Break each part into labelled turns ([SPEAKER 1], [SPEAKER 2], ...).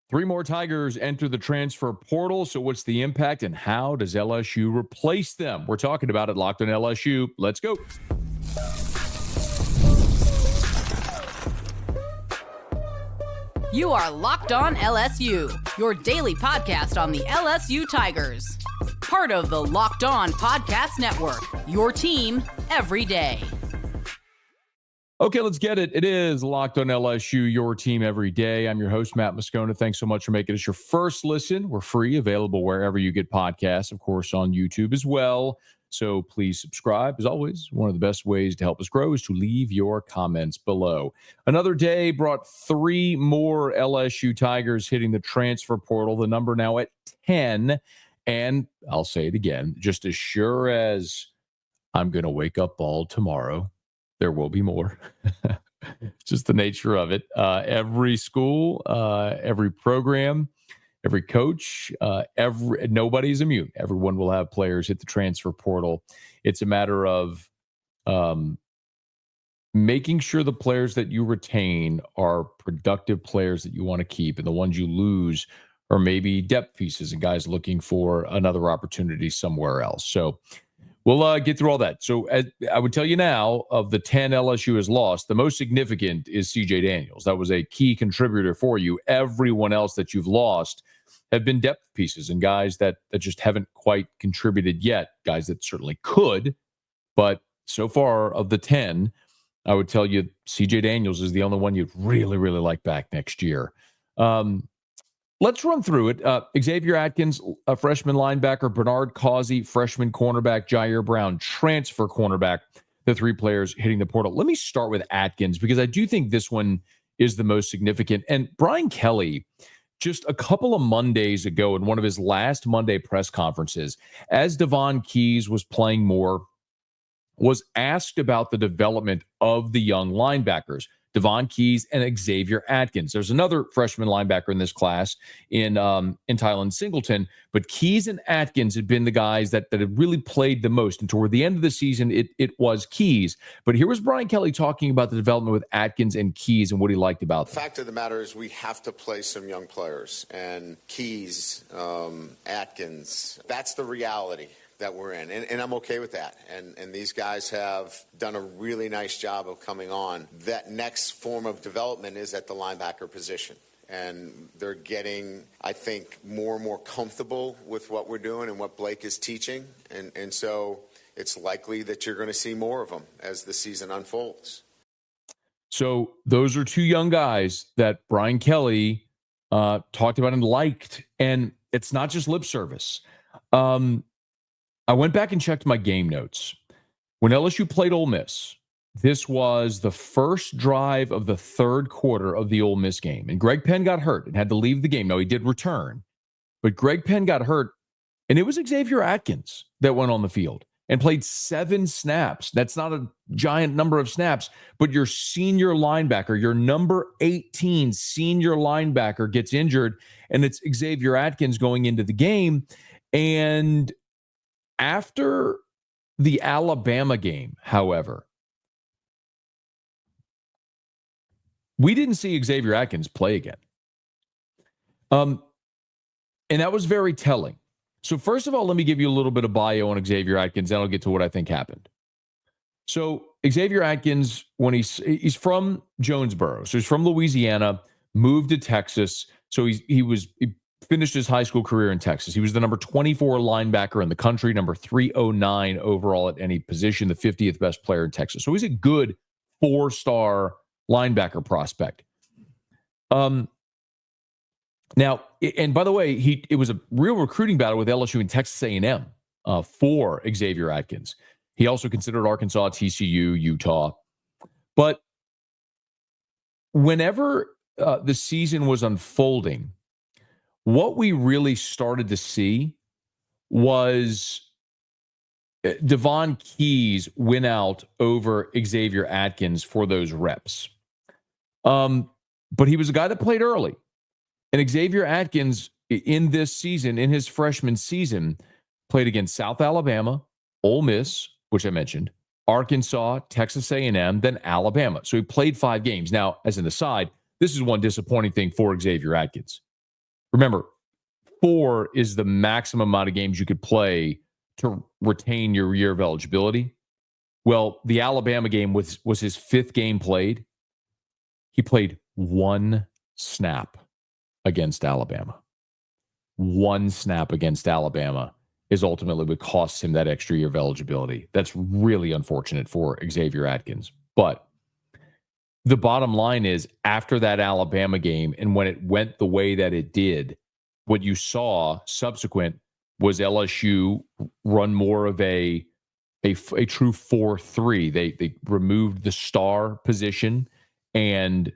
[SPEAKER 1] Three more Tigers enter the transfer portal. So, what's the impact and how does LSU replace them? We're talking about it. Locked on LSU. Let's go.
[SPEAKER 2] You are Locked On LSU, your daily podcast on the LSU Tigers. Part of the Locked On Podcast Network, your team every day.
[SPEAKER 1] Okay, let's get it. It is Locked On LSU, your team every day. I'm your host, Matt Moscona. Thanks so much for making us your first listen. We're free, available wherever you get podcasts, of course, on YouTube as well. So please subscribe. As always, one of the best ways to help us grow is to leave your comments below. Another day brought three more LSU Tigers hitting the transfer portal. The number now at 10. And I'll say it again, just as sure as I'm going to wake up bald tomorrow, there will be more. Just the nature of it. Every school, every program, every coach, nobody's immune. Everyone will have players hit the transfer portal. It's a matter of making sure the players that you retain are productive players that you want to keep, and the ones you lose are maybe depth pieces and guys looking for another opportunity somewhere else. So we'll get through all that. So I would tell you now, of the 10 LSU has lost, the most significant is CJ Daniels. That was a key contributor for you. Everyone else that you've lost have been depth pieces and guys that just haven't quite contributed yet, guys that certainly could. But so far of the 10, I would tell you CJ Daniels is the only one you'd really, really like back next year. Let's run through it. Xavier Atkins, a freshman linebacker, Bernard Causey, freshman cornerback, Jyaire Brown, transfer cornerback, the three players hitting the portal. Let me start with Atkins because I do think this one is the most significant. And Brian Kelly, just a couple of Mondays ago in one of his last Monday press conferences, as Devon Keys was playing more, was asked about the development of the young linebackers, Devon Keys and Xavier Atkins. There's another freshman linebacker in this class in Tylen Singleton, but Keys and Atkins had been the guys that had really played the most. And toward the end of the season, it was Keys. But here was Brian Kelly talking about the development with Atkins and Keys and what he liked about them.
[SPEAKER 3] The fact of the matter is we have to play some young players. And Keys, Atkins, that's the reality that we're in, and I'm okay with that. And these guys have done a really nice job of coming on. That next form of development is at the linebacker position. And they're getting, I think, more and more comfortable with what we're doing and what Blake is teaching. And so it's likely that you're going to see more of them as the season unfolds.
[SPEAKER 1] So those are two young guys that Brian Kelly talked about and liked. And it's not just lip service. I went back and checked my game notes. When LSU played Ole Miss, this was the first drive of the third quarter of the Ole Miss game. And Greg Penn got hurt and had to leave the game. Now, he did return. But Greg Penn got hurt, and it was Xavier Atkins that went on the field and played 7 snaps. That's not a giant number of snaps, but your senior linebacker, your number 18 senior linebacker gets injured, and it's Xavier Atkins going into the game. And after the Alabama game, however, we didn't see Xavier Atkins play again. And that was very telling. So first of all, let me give you a little bit of bio on Xavier Atkins, then I'll get to what I think happened. So Xavier Atkins, when he's from Jonesboro, so he's from Louisiana, moved to Texas. So he finished his high school career in Texas. He was the number 24 linebacker in the country, number 309 overall at any position, the 50th best player in Texas. So he's a good 4-star linebacker prospect. Now, and by the way, it was a real recruiting battle with LSU and Texas A&M for Xavier Atkins. He also considered Arkansas, TCU, Utah. But whenever the season was unfolding, what we really started to see was Devon Keys win out over Xavier Atkins for those reps. But he was a guy that played early. And Xavier Atkins, in this season, in his freshman season, played against South Alabama, Ole Miss, which I mentioned, Arkansas, Texas A&M, then Alabama. So he played 5 games. Now, as an aside, this is one disappointing thing for Xavier Atkins. Remember, 4 is the maximum amount of games you could play to retain your year of eligibility. Well, the Alabama game was his 5th game played. He played 1 snap against Alabama. 1 snap against Alabama is ultimately what costs him that extra year of eligibility. That's really unfortunate for Xavier Atkins. But the bottom line is, after that Alabama game, and when it went the way that it did, what you saw subsequent was LSU run more of a true 4-3. They removed the star position and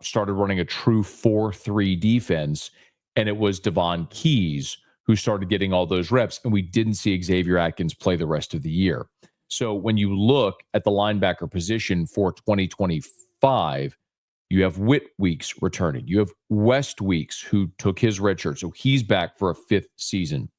[SPEAKER 1] started running a true 4-3 defense. And it was Devon Keys who started getting all those reps. And we didn't see Xavier Atkins play the rest of the year. So when you look at the linebacker position for 2025, you have Whit Weeks returning. You have West Weeks, who took his red shirt. So he's back for a 5th season.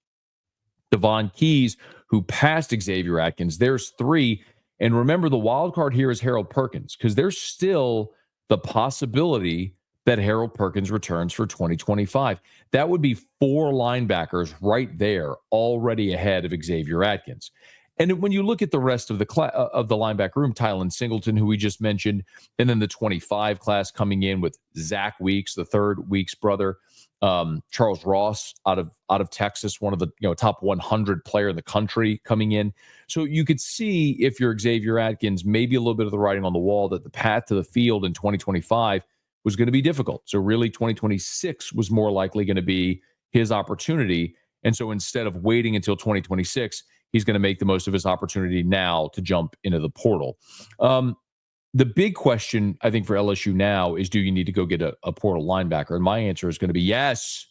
[SPEAKER 1] Devon Keys, who passed Xavier Atkins. There's 3. And remember, the wild card here is Harold Perkins, because there's still the possibility that Harold Perkins returns for 2025. That would be 4 linebackers right there already ahead of Xavier Atkins. And when you look at the rest of the linebacker room, Tylen Singleton, who we just mentioned, and then the 25 class coming in with Zach Weeks, the 3rd Weeks brother, Charles Ross out of Texas, one of the top 100 player in the country coming in. So you could see, if you're Xavier Atkins, maybe a little bit of the writing on the wall that the path to the field in 2025 was going to be difficult. So really 2026 was more likely going to be his opportunity. And so instead of waiting until 2026, he's going to make the most of his opportunity now to jump into the portal. The big question, I think, for LSU now is, do you need to go get a portal linebacker? And my answer is going to be yes.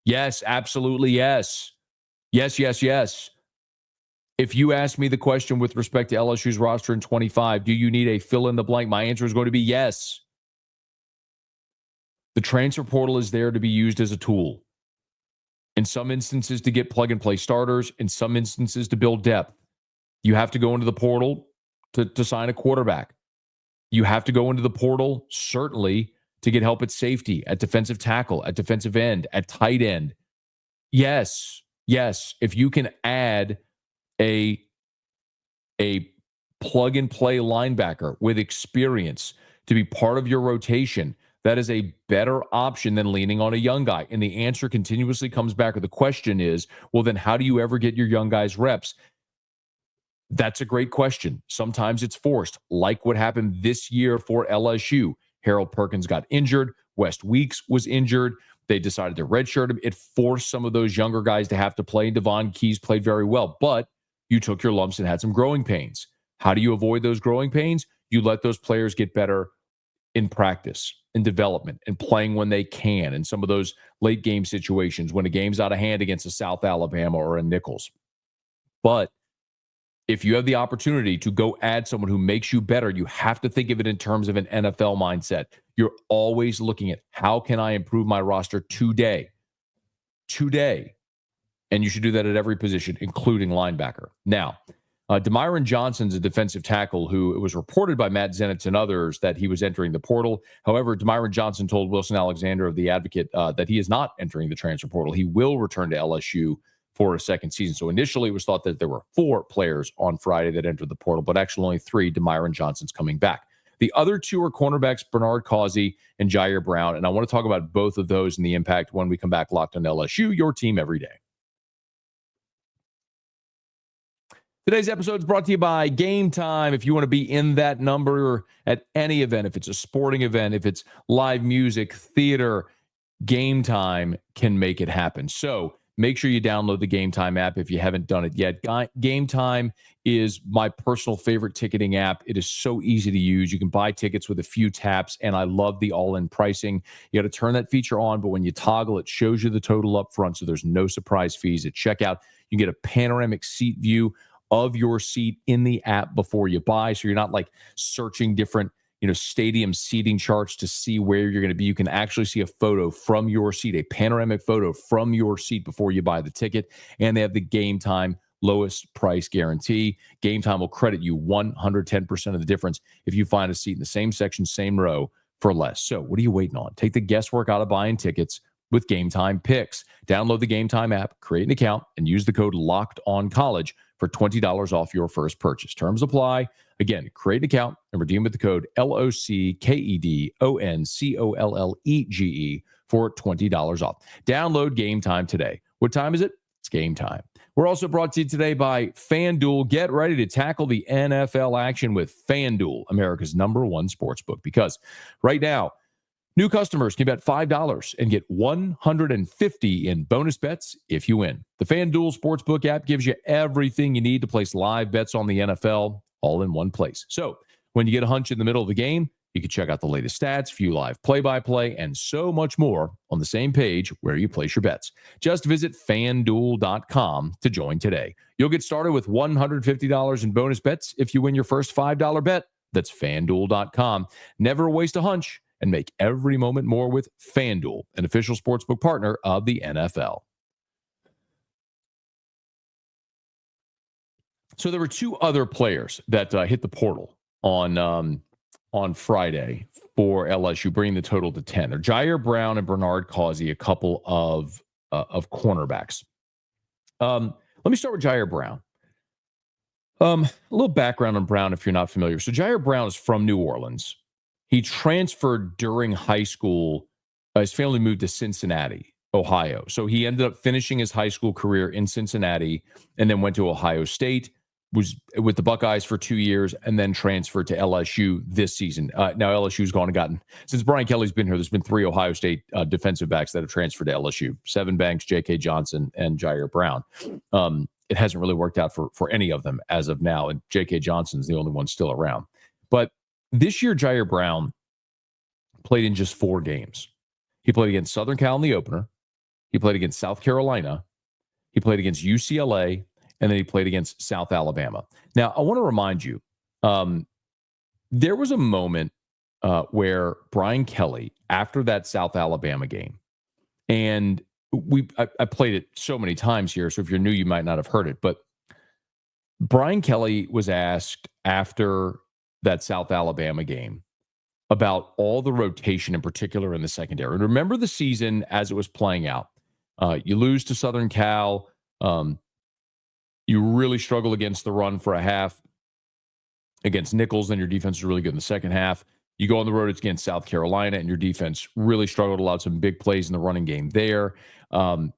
[SPEAKER 1] Yes, absolutely yes. Yes, yes, yes. If you ask me the question with respect to LSU's roster in 25, do you need a fill in the blank? My answer is going to be yes. The transfer portal is there to be used as a tool. In some instances to get plug and play starters, in some instances to build depth. You have to go into the portal to sign a quarterback. You have to go into the portal, certainly, to get help at safety, at defensive tackle, at defensive end, at tight end. Yes, yes. If you can add a plug and play linebacker with experience to be part of your rotation, that is a better option than leaning on a young guy. And the answer continuously comes back, or the question is, well, then how do you ever get your young guys reps? That's a great question. Sometimes it's forced, like what happened this year for LSU. Harold Perkins got injured. West Weeks was injured. They decided to redshirt him. It forced some of those younger guys to have to play. Devon Keys played very well, but you took your lumps and had some growing pains. How do you avoid those growing pains? You let those players get better in practice, in development, and playing when they can in some of those late game situations when a game's out of hand against a South Alabama or a Nichols. But if you have the opportunity to go add someone who makes you better, you have to think of it in terms of an NFL mindset. You're always looking at, how can I improve my roster today? Today. And you should do that at every position, including linebacker. Now, Demyron Johnson's a defensive tackle who it was reported by Matt Zenitz and others that he was entering the portal. However, Demyron Johnson told Wilson Alexander of The Advocate that he is not entering the transfer portal. He will return to LSU for a 2nd season. So initially it was thought that there were 4 players on Friday that entered the portal, but actually only 3. Demyron Johnson's coming back. The other 2 are cornerbacks, Bernard Causey and Jyaire Brown. And I want to talk about both of those and the impact when we come back. Locked on LSU, your team every day. Today's episode is brought to you by Game Time. If you want to be in that number at any event, if it's a sporting event, if it's live music, theater, Game Time can make it happen. So make sure you download the Game Time app if you haven't done it yet. Game Time is my personal favorite ticketing app. It is so easy to use. You can buy tickets with a few taps, and I love the all-in pricing. You got to turn that feature on, but when you toggle, it shows you the total up front, so there's no surprise fees at checkout. You get a panoramic seat view of your seat in the app before you buy, so you're not like searching different stadium seating charts to see where you're going to be. You can actually see a photo from your seat, a panoramic photo from your seat before you buy the ticket. And they have the Game Time lowest price guarantee. Game Time will credit you 110% of the difference if you find a seat in the same section, same row for less. So what are you waiting on? Take the guesswork out of buying tickets. with Game Time picks. Download the Game Time app, create an account, and use the code LOCKEDONCollege for $20 off your first purchase. Terms apply. Again, create an account and redeem with the code LOCKEDONCOLLEGE for $20 off. Download Game Time today. What time is it? It's game time. We're also brought to you today by FanDuel. Get ready to tackle the NFL action with FanDuel, America's #1 sportsbook, because right now, new customers can bet $5 and get $150 in bonus bets if you win. The FanDuel Sportsbook app gives you everything you need to place live bets on the NFL all in one place. So when you get a hunch in the middle of the game, you can check out the latest stats, view live play-by-play, and so much more on the same page where you place your bets. Just visit FanDuel.com to join today. You'll get started with $150 in bonus bets if you win your first $5 bet. That's FanDuel.com. Never waste a hunch and make every moment more with FanDuel, an official sportsbook partner of the NFL. So there were two other players that hit the portal on Friday for LSU, bringing the total to 10. They're Jyaire Brown and Bernard Causey, a couple of cornerbacks. Let me start with Jyaire Brown. A little background on Brown if you're not familiar. So Jyaire Brown is from New Orleans. He transferred during high school. His family moved to Cincinnati, Ohio. So he ended up finishing his high school career in Cincinnati and then went to Ohio State, was with the Buckeyes for 2 years, and then transferred to LSU this season. Now LSU's gone and gotten, since Brian Kelly's been here, there's been 3 Ohio State defensive backs that have transferred to LSU: Seven Banks, J.K. Johnson, and Jyaire Brown. It hasn't really worked out for any of them as of now, and J.K. Johnson's the only one still around. But this year, Jyaire Brown played in just 4 games. He played against Southern Cal in the opener. He played against South Carolina. He played against UCLA. And then he played against South Alabama. Now, I want to remind you, there was a moment where Brian Kelly, after that South Alabama game, and I played it so many times here, so if you're new, you might not have heard it, but Brian Kelly was asked after that South Alabama game about all the rotation, in particular in the secondary. And remember the season as it was playing out. You lose to Southern Cal. You really struggle against the run for a half against Nichols, then your defense is really good in the second half. You go on the road against South Carolina, and your defense really struggled, allowed some big plays in the running game there. And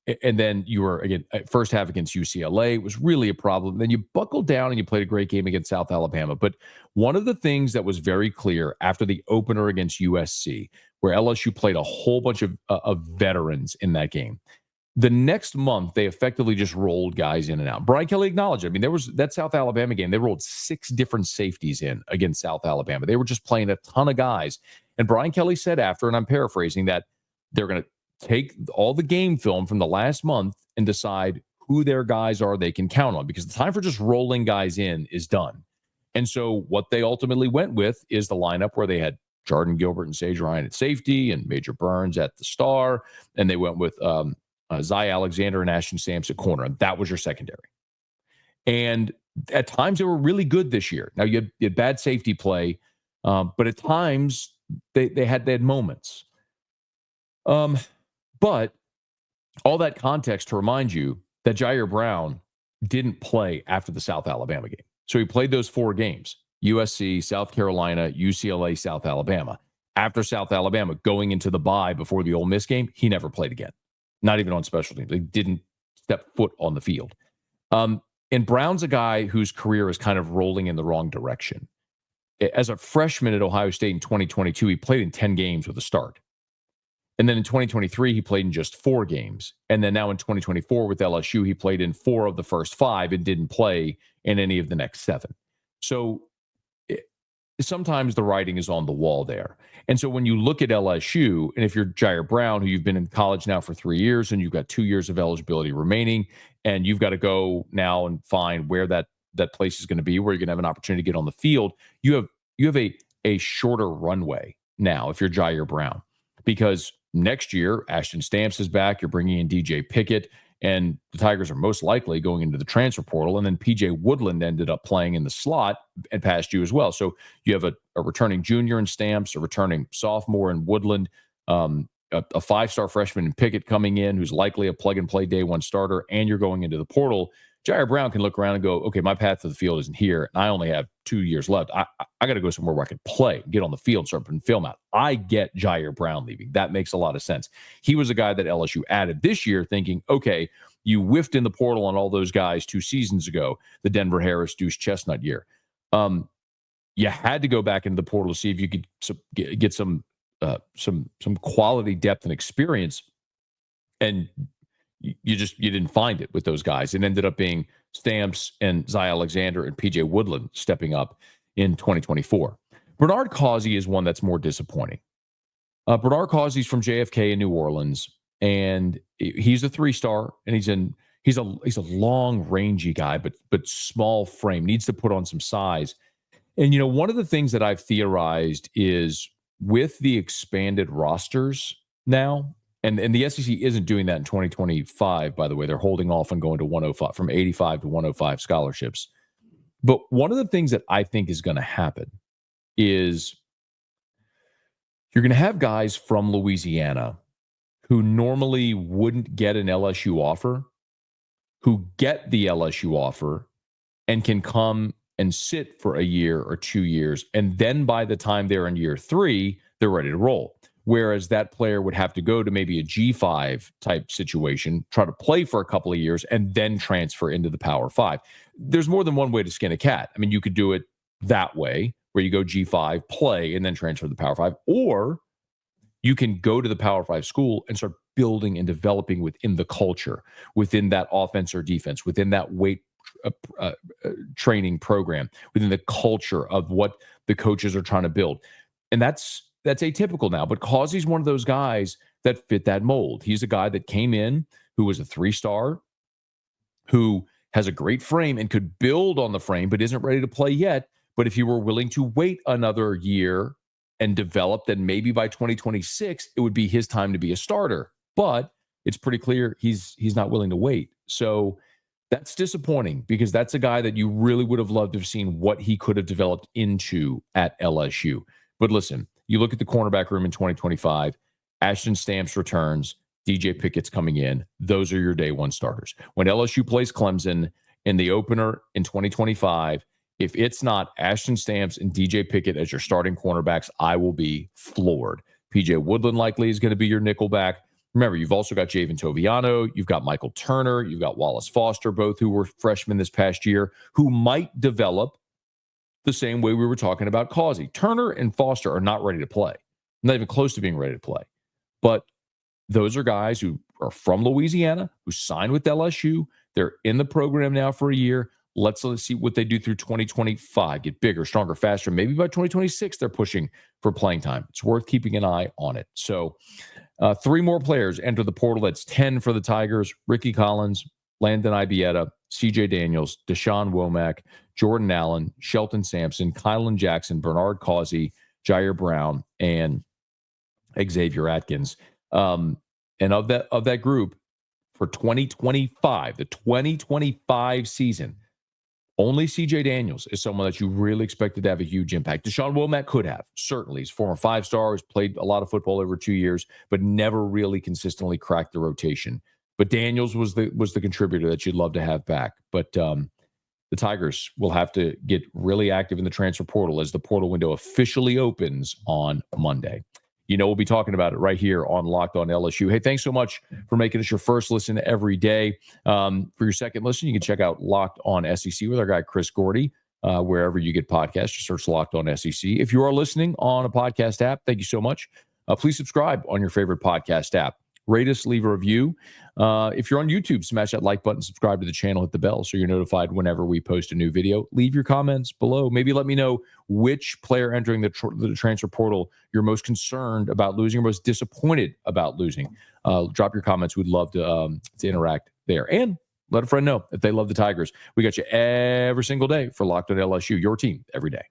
[SPEAKER 1] then you were, again, first half against UCLA. It was really a problem. Then you buckled down and you played a great game against South Alabama. But one of the things that was very clear after the opener against USC, where LSU played a whole bunch of veterans in that game, the next month, they effectively just rolled guys in and out. Brian Kelly acknowledged it. I mean, there was that South Alabama game. They rolled 6 different safeties in against South Alabama. They were just playing a ton of guys. And Brian Kelly said after, and I'm paraphrasing, that they're going to take all the game film from the last month and decide who their guys are they can count on, because the time for just rolling guys in is done. And so what they ultimately went with is the lineup where they had Jordan Gilbert and Sage Ryan at safety and Major Burns at the star. And they went with Zy Alexander and Ashton Stamps at corner, and that was your secondary. And at times they were really good this year. Now you had bad safety play, but at times they had moments. But all that context to remind you that Jyaire Brown didn't play after the South Alabama game. So he played those 4 games: USC, South Carolina, UCLA, South Alabama. After South Alabama, going into the bye before the Ole Miss game, he never played again. Not even on special teams. They didn't step foot on the field. And Brown's a guy whose career is kind of rolling in the wrong direction. As a freshman at Ohio State in 2022, he played in 10 games with a start. And then in 2023, he played in just 4 games. And then now in 2024 with LSU, he played in 4 of the first 5 and didn't play in any of the next 7. So sometimes the writing is on the wall there. And so when you look at LSU, and if you're Jyaire Brown, who you've been in college now for 3 years, and you've got 2 years of eligibility remaining, and you've got to go now and find where that place is going to be, where you're going to have an opportunity to get on the field, you have a shorter runway now if you're Jyaire Brown, because next year Ashton Stamps is back. You're bringing in DJ Pickett, and the Tigers are most likely going into the transfer portal. And then PJ Woodland ended up playing in the slot and past you as well. So you have a returning junior in Stamps, a returning sophomore in Woodland, a five-star freshman in Pickett coming in, who's likely a plug-and-play day one starter, and you're going into the portal, Jyaire Brown can look around and go, okay, my path to the field isn't here, and I only have 2 years left. I got to go somewhere where I can play, get on the field, start putting film out. I get Jyaire Brown leaving. That makes a lot of sense. He was a guy that LSU added this year thinking, okay, you whiffed in the portal on all those guys 2 seasons ago, the Denver Harris, Deuce Chestnut year. You had to go back into the portal to see if you could get some quality depth and experience, and you didn't find it with those guys. It ended up being Stamps and Zy Alexander and PJ Woodland stepping up in 2024. Bernard Causey is one that's more disappointing. Bernard Causey's from JFK in New Orleans, and he's a 3-star, and he's a long, rangy guy, but small frame, needs to put on some size. And one of the things that I've theorized is with the expanded rosters now, and the SEC isn't doing that in 2025, by the way. They're holding off on going to 105, from 85 to 105 scholarships. But one of the things that I think is going to happen is you're going to have guys from Louisiana who normally wouldn't get an LSU offer, who get the LSU offer and can come and sit for a year or 2 years. And then by the time they're in year 3, they're ready to roll. Whereas that player would have to go to maybe a G5 type situation, try to play for a couple of years, and then transfer into the Power 5. There's more than one way to skin a cat. I mean, you could do it that way, where you go G5, play, and then transfer to the Power 5. Or you can go to the Power 5 school and start building and developing within the culture, within that offense or defense, within that weight training program, within the culture of what the coaches are trying to build. And that's atypical now, but Causey's one of those guys that fit that mold. He's a guy that came in who was a 3-star, who has a great frame and could build on the frame, but isn't ready to play yet. But if he were willing to wait another year and develop, then maybe by 2026, it would be his time to be a starter. But it's pretty clear he's not willing to wait. So that's disappointing, because that's a guy that you really would have loved to have seen what he could have developed into at LSU. But listen, you look at the cornerback room in 2025, Ashton Stamps returns, DJ Pickett's coming in. Those are your day one starters. When LSU plays Clemson in the opener in 2025, if it's not Ashton Stamps and DJ Pickett as your starting cornerbacks, I will be floored. PJ Woodland likely is going to be your nickelback. Remember, you've also got Javen Toviano, you've got Michael Turner, you've got Wallace Foster, both who were freshmen this past year, who might develop the same way we were talking about Causey. Turner and Foster are not ready to play, not even close to being ready to play. But those are guys who are from Louisiana, who signed with LSU. They're in the program now for a year. Let's see what they do through 2025, get bigger, stronger, faster. Maybe by 2026, they're pushing for playing time. It's worth keeping an eye on it. So 3 more players enter the portal. That's 10 for the Tigers: Ricky Collins, Landon Ibieta, CJ Daniels, Deshaun Womack, Jordan Allen, Shelton Sampson, Kylan Jackson, Bernard Causey, Jyaire Brown, and Xavier Atkins. And of that group for 2025, the 2025 season, only CJ Daniels is someone that you really expected to have a huge impact. Deshaun Womack could have, certainly. He's a former 5-star, he's played a lot of football over 2 years, but never really consistently cracked the rotation. But Daniels was the contributor that you'd love to have back. But the Tigers will have to get really active in the transfer portal as the portal window officially opens on Monday. We'll be talking about it right here on Locked On LSU. Hey, thanks so much for making us your first listen every day. For your second listen, you can check out Locked On SEC with our guy Chris Gordy, wherever you get podcasts. Just search Locked On SEC. If you are listening on a podcast app, thank you so much. Please subscribe on your favorite podcast app. Rate us, leave a review. If you're on YouTube, smash that like button, subscribe to the channel, hit the bell so you're notified whenever we post a new video. Leave your comments below. Maybe let me know which player entering the transfer portal you're most concerned about losing or most disappointed about losing. Drop your comments. We'd love to interact there. And let a friend know if they love the Tigers. We got you every single day for Locked On LSU, your team every day.